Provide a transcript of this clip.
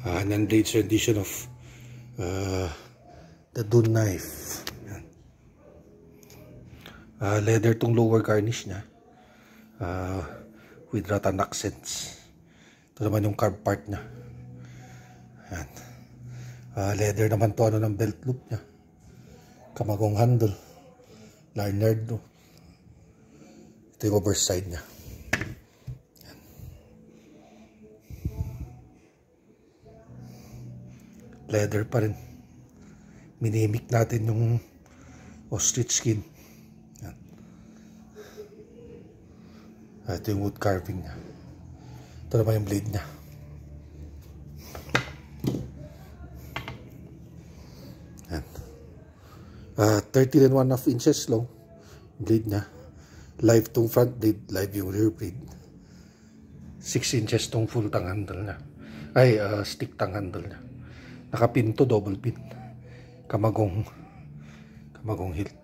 Non-blades rendition of the Dune knife. Leather tong lower garnish niya with rattan accents. Ito naman yung carb part niya. Yan. Leather naman to ng belt loop niya. Kamagong handle. Larnard. Ito yung overside niya. Yan. Leather pa rin. Minimik natin yung ostrich skin. Yan. Ito yung wood carving niya. Ito naman yung blade niya. Yan. 13 1/2 inches long blade niya. Live tong front blade, live yung rear blade. 6 inches tong full tang handle niya. Ay, stick tang handle niya. Nakapin to, double pin. Kamagong hilt.